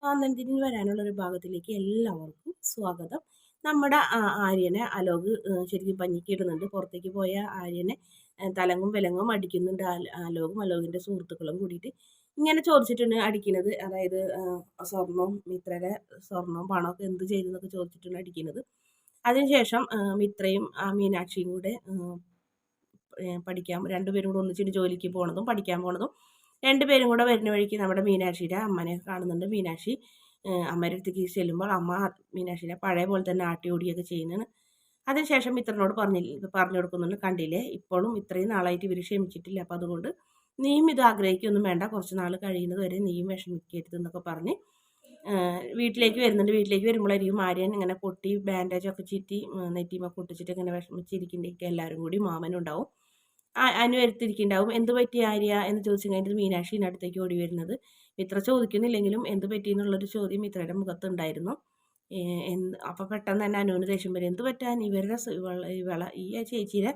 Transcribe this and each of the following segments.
സ്വാതന്ത്ര്യത്തിന് വരാനുള്ളൊരു ഭാഗത്തിലേക്ക് എല്ലാവർക്കും സ്വാഗതം. നമ്മുടെ ആര്യനെ അലോക് ശരിക്കും പഞ്ഞിക്കിടുന്നുണ്ട്. പുറത്തേക്ക് പോയ ആര്യനെ തലങ്ങും വിലങ്ങും അടിക്കുന്നുണ്ട്. അലോകും അലോകിൻ്റെ സുഹൃത്തുക്കളും കൂടിയിട്ട് ഇങ്ങനെ ചോദിച്ചിട്ടുണ്ട് അടിക്കുന്നത്. അതായത് സ്വർണവും മിത്രയുടെ സ്വർണവും പണമൊക്കെ എന്ത് ചെയ്തു എന്നൊക്കെ ചോദിച്ചിട്ടുണ്ട് അടിക്കുന്നത്. അതിനുശേഷം മിത്രയും മീനാക്ഷിയും കൂടെ പഠിക്കാൻ രണ്ടുപേരും കൂടെ ഒന്നിച്ചിട്ട് ജോലിക്ക് പോണതും പഠിക്കാൻ പോണതും രണ്ടുപേരും കൂടെ വരുന്ന വഴിക്ക് നമ്മുടെ മീനാക്ഷിയുടെ അമ്മനെ കാണുന്നുണ്ട്. മീനാക്ഷി അമ്മയുടെ അടുത്തേക്ക് ചെല്ലുമ്പോൾ അമ്മ മീനാക്ഷിനെ പഴയ പോലെ തന്നെ ആട്ടി ഓടിയൊക്കെ ചെയ്യുന്നതാണ്. അതിനുശേഷം മിത്രനോട് പറഞ്ഞു കൊടുക്കുന്നുണ്ട്, കണ്ടില്ലേ ഇപ്പോഴും ഇത്രയും നാളായിട്ട് ഇവർ ക്ഷമിച്ചിട്ടില്ല, അപ്പോൾ അതുകൊണ്ട് നീയും ഇത് ആഗ്രഹിക്കൊന്നും വേണ്ട, കുറച്ച് നാൾ കഴിയുന്നത് വരെ നീയും വിഷമിക്കരുത് എന്നൊക്കെ പറഞ്ഞ് വീട്ടിലേക്ക് വരുന്നുണ്ട്. വീട്ടിലേക്ക് വരുമ്പോഴായിരിക്കും ആര്യൻ ഇങ്ങനെ പൊട്ടി ബാൻഡേജൊക്കെ ചുറ്റി നെറ്റിമൊക്കെ ഒട്ടിച്ചിട്ട് ഇങ്ങനെ വിഷമിച്ചിരിക്കുന്നുണ്ടെങ്കിൽ എല്ലാവരും കൂടി മാമനുണ്ടാവും, അനുവരുത്തിരിക്കുന്നുണ്ടാവും. എന്ത് പറ്റി ആര്യ എന്ന് ചോദിച്ചു കഴിഞ്ഞിട്ട് മീനാക്ഷി അടുത്തേക്ക് ഓടി വരുന്നത്. മിത്ര ചോദിക്കുന്നില്ലെങ്കിലും എന്ത് പറ്റി എന്നുള്ളൊരു ചോദ്യം മിത്രയുടെ മുഖത്തുണ്ടായിരുന്നു. അപ്പോൾ പെട്ടെന്ന് തന്നെ അനുവിന് ദേഷ്യം വരും. എന്ത് പറ്റാൻ, ഇവരുടെ ഈ ചേച്ചിയുടെ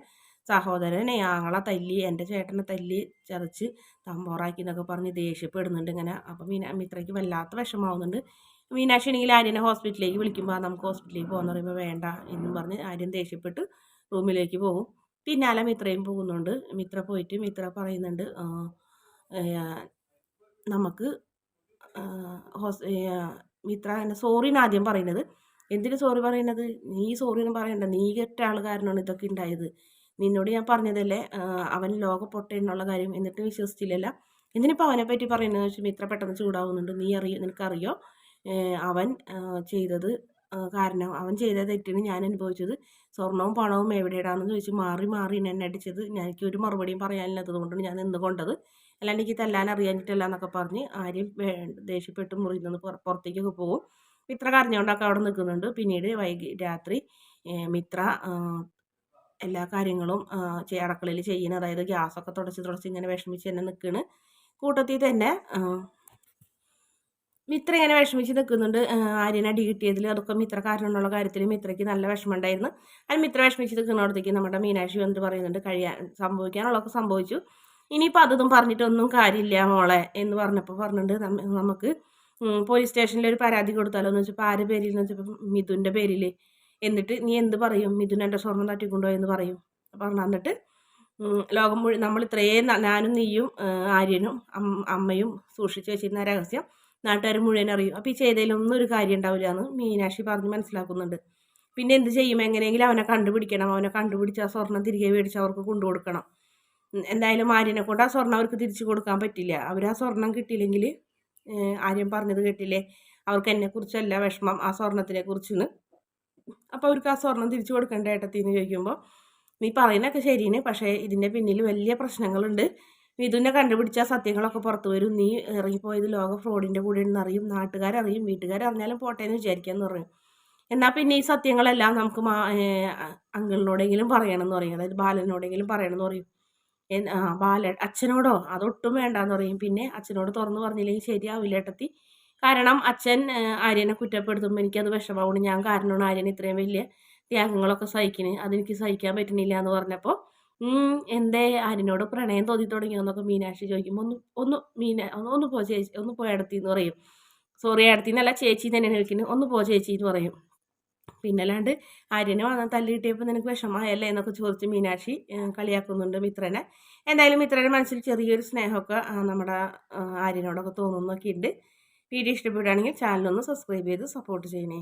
സഹോദരനെ ആങ്ങളെ തല്ലി, എൻ്റെ ചേട്ടനെ തല്ലി ചതച്ച് തമ്പോറാക്കി എന്നൊക്കെ പറഞ്ഞ് ദേഷ്യപ്പെടുന്നുണ്ട് ഇങ്ങനെ. അപ്പം മിത്രയ്ക്ക് വല്ലാത്ത വിഷമാവുന്നുണ്ട്. മീനാക്ഷി ആണെങ്കിൽ ആര്യനെ ഹോസ്പിറ്റലിലേക്ക് വിളിക്കുമ്പോൾ നമുക്ക് ഹോസ്പിറ്റലിലേക്ക് പോകാമെന്ന് പറയുമ്പോൾ വേണ്ട എന്നും പറഞ്ഞ് ആര്യൻ ദേഷ്യപ്പെട്ട് റൂമിലേക്ക് പോകും. പിന്നാലെ മിത്രയും പോകുന്നുണ്ട്. മിത്ര പോയിട്ട് മിത്ര പറയുന്നുണ്ട്, നമുക്ക് മിത്ര എന്നെ സോറിന്ന് ആദ്യം പറയുന്നത്. എന്തിന് സോറി പറയുന്നത്? നീ സോറി ഒന്നും പറയണ്ട, നീ കെട്ട ആൾ കാരണമാണ് ഇതൊക്കെ ഉണ്ടായത്. നിന്നോട് ഞാൻ പറഞ്ഞതല്ലേ അവൻ ലോക പൊട്ടയെന്നുള്ള കാര്യം, എന്നിട്ട് വിശ്വസിച്ചില്ലല്ല. എന്തിനിപ്പോൾ അവനെ പറ്റി പറയുന്നതെന്ന് വെച്ചാൽ മിത്ര പെട്ടെന്ന് ചൂടാവുന്നുണ്ട്. നിനക്കറിയോ അവൻ ചെയ്തത് കാരണം അവൻ ചെയ്ത തെറ്റിന് ഞാൻ അനുഭവിച്ചത് സ്വർണവും പണവും എവിടെയിടാന്ന് ചോദിച്ച് മാറി മാറി എന്നെ അടിച്ചത്. എനിക്കൊരു മറുപടിയും പറയാനില്ലാത്തത് കൊണ്ടാണ് ഞാൻ നിന്ന് കൊണ്ടത്, അല്ലാണ്ട് എനിക്ക് തല്ലാൻ അറിയാഞ്ഞിട്ടില്ല എന്നൊക്കെ പറഞ്ഞ് ആര്യം ദേഷ്യപ്പെട്ട് മുറിയിൽ നിന്ന് പുറത്തേക്കൊക്കെ പോകും. മിത്ര കരഞ്ഞുകൊണ്ടൊക്കെ അവിടെ നിൽക്കുന്നുണ്ട്. പിന്നീട് രാത്രി മിത്ര എല്ലാ കാര്യങ്ങളും അടുക്കളയിൽ ചെയ്യുന്നത്, അതായത് ഗ്യാസൊക്കെ തുടച്ച് ഇങ്ങനെ വിഷമിച്ച് തന്നെ നിൽക്കുകയാണ്. കൂട്ടത്തിൽ തന്നെ മിത്ര ഇങ്ങനെ വിഷമിച്ച് നിൽക്കുന്നുണ്ട്. ആര്യനെ അടി കിട്ടിയതിൽ അതൊക്കെ മിത്ര കാരണമെന്നുള്ള കാര്യത്തിൽ മിത്രയ്ക്ക് നല്ല വിഷമമുണ്ടായിരുന്നു. അത് മിത്ര വിഷമിച്ച് നിൽക്കുന്നിടത്തേക്ക് നമ്മുടെ മീനാക്ഷി വന്നിട്ട് പറയുന്നുണ്ട്, സംഭവിക്കാനുള്ളതൊക്കെ സംഭവിച്ചു, ഇനിയിപ്പോൾ അതൊന്നും പറഞ്ഞിട്ടൊന്നും കാര്യമില്ല മോളെ എന്ന് പറഞ്ഞപ്പോൾ പറഞ്ഞിട്ട് നമുക്ക് പോലീസ് സ്റ്റേഷനിൽ ഒരു പരാതി കൊടുത്താലോ എന്ന് വെച്ചപ്പോൾ ആരുടെ പേരിൽ എന്ന് വെച്ചപ്പോൾ മിഥുൻ്റെ പേരിൽ. എന്നിട്ട് നീ എന്ത് പറയും? മിഥുൻ എൻ്റെ സ്വർണം തട്ടിക്കൊണ്ടുപോയെന്ന് പറയും. പറഞ്ഞു എന്നിട്ട് ലോകം മുഴുവൻ നമ്മൾ ഇത്രയും ഞാനും നീയും ആര്യനും അമ്മയും സൂക്ഷിച്ച് വെച്ചിരുന്ന രഹസ്യം നാട്ടുകാർ മുഴുവൻ അറിയും. അപ്പോൾ ഈ ചെയ്തതിലൊന്നും ഒരു കാര്യം ഉണ്ടാവില്ല എന്ന് മീനാക്ഷി പറഞ്ഞ് മനസ്സിലാക്കുന്നുണ്ട്. പിന്നെ എന്ത് ചെയ്യും? എങ്ങനെയെങ്കിലും അവനെ കണ്ടുപിടിക്കണം. അവനെ കണ്ടുപിടിച്ച് ആ സ്വർണം തിരികെ മേടിച്ച് അവർക്ക് കൊണ്ടുകൊടുക്കണം. എന്തായാലും ആര്യനെ കൊണ്ട് ആ സ്വർണം അവർക്ക് തിരിച്ചു കൊടുക്കാൻ പറ്റില്ല. അവർ ആ സ്വർണം കിട്ടിയില്ലെങ്കിൽ ആര്യൻ പറഞ്ഞത് കേട്ടില്ലേ, അവർക്ക് എന്നെക്കുറിച്ചല്ല വിഷമം, ആ സ്വർണത്തിനെ കുറിച്ചെന്ന്. അപ്പോൾ അവർക്ക് ആ സ്വർണം തിരിച്ചു കൊടുക്കേണ്ട ഏട്ടത്തിന്ന് ചോദിക്കുമ്പോൾ നീ പറയുന്നതൊക്കെ ശരിയാണ്, പക്ഷേ ഇതിൻ്റെ പിന്നിൽ വലിയ പ്രശ്നങ്ങളുണ്ട്. മിഥുനെ കണ്ടുപിടിച്ചാൽ സത്യങ്ങളൊക്കെ പുറത്തു വരും. നീ ഇറങ്ങിപ്പോയത് ലോക ഫ്രോഡിൻ്റെ കൂടെ എന്നറിയും, നാട്ടുകാരറിയും, വീട്ടുകാരറിഞ്ഞാലും പോട്ടെ എന്ന് വിചാരിക്കാമെന്ന് പറയും. എന്നാൽ പിന്നെ ഈ സത്യങ്ങളെല്ലാം നമുക്ക് അങ്കിളിനോടെങ്കിലും പറയണമെന്ന് പറയും, അതായത് ബാലനോടെങ്കിലും പറയണമെന്ന് പറയും. അച്ഛനോടോ? അതൊട്ടും വേണ്ടാന്ന് പറയും. പിന്നെ അച്ഛനോട് തുറന്നു പറഞ്ഞില്ലെങ്കിൽ ശരിയാവില്ല ഏട്ടത്തി, കാരണം അച്ഛൻ ആര്യനെ കുറ്റപ്പെടുത്തുമ്പോൾ എനിക്കത് വിഷമാവുന്നു. ഞാൻ കാരണമാണ് ആര്യൻ ഇത്രയും വലിയ ത്യാഗങ്ങളൊക്കെ സഹിക്കുന്നത്, അതെനിക്ക് സഹിക്കാൻ പറ്റുന്നില്ല എന്ന് പറഞ്ഞപ്പോൾ എന്തേ ആര്യനോട് പ്രണയം തോന്നി തുടങ്ങിയോ എന്നൊക്കെ മീനാക്ഷി ചോദിക്കുമ്പോൾ ഒന്ന് പോ ചേച്ചി, ഒന്ന് പോ ഏടത്തി എന്ന് പറയും. സോറി ഏടത്തി എന്നല്ല, ചേച്ചി തന്നെയാണ് വിളിക്കുന്നത്, ഒന്ന് പോ ചേച്ചി എന്ന് പറയും. പിന്നെ അല്ലാണ്ട് ആര്യനെ വന്നാൽ തല്ലി കിട്ടിയപ്പോൾ നിനക്ക് വിഷമമായല്ലേ എന്നൊക്കെ ചോദിച്ച് മീനാക്ഷി കളിയാക്കുന്നുണ്ട് മിത്രനെ. എന്തായാലും മിത്രയുടെ മനസ്സിൽ ചെറിയൊരു സ്നേഹമൊക്കെ നമ്മുടെ ആര്യനോടൊക്കെ തോന്നുന്നൊക്കെ ഉണ്ട്. വീഡിയോ ഇഷ്ടപ്പെടുകയാണെങ്കിൽ ചാനലൊന്ന് സബ്സ്ക്രൈബ് ചെയ്ത് സപ്പോർട്ട് ചെയ്യണേ.